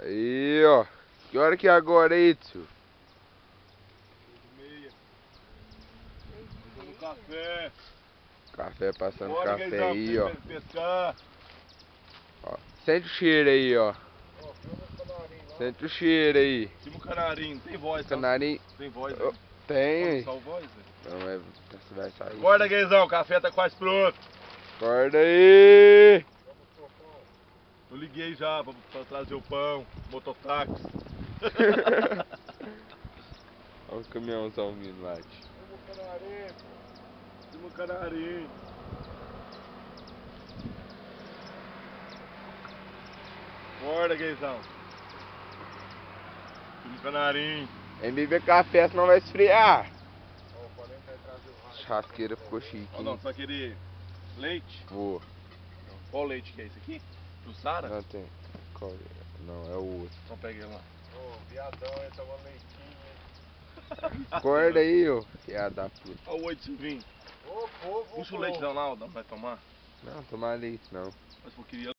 Aí, ó. Que hora que é agora aí, tio? 8h30. Passando café. Café, passando Bora, café Guizão, aí, pra ó. você pescar. Ó. Sente o cheiro aí, ó. Sente o cheiro aí. Filma o canarinho, tem voz, tá? Canarinho. Tem voz, Oh, né? tem. Só voz, né? Não, é. Você vai sair. Acorda, Guizão, o café tá quase pronto. Acorda aí. Eu liguei já pra trazer o pão, mototáxi. Olha o caminhãozão vindo lá, tio. Filma o canarinho. Acorda, Guizão. Filma o canarinho. Vem beber café, senão vai esfriar. Churrasqueira ficou chique, Ó, não, hein? você vai querer leite? Vou. Qual leite que é esse aqui? Do Sara? Não tem. Qual é? Não, é o outro. Então pega ele lá. Ô, viadão, ele toma leitinho. Acorda aí, ó. Que é da puta. Olha o 8,20. Ô, povo, Puxa o leite lá, não vai tomar? Não, tomar leite não. Mas eu queria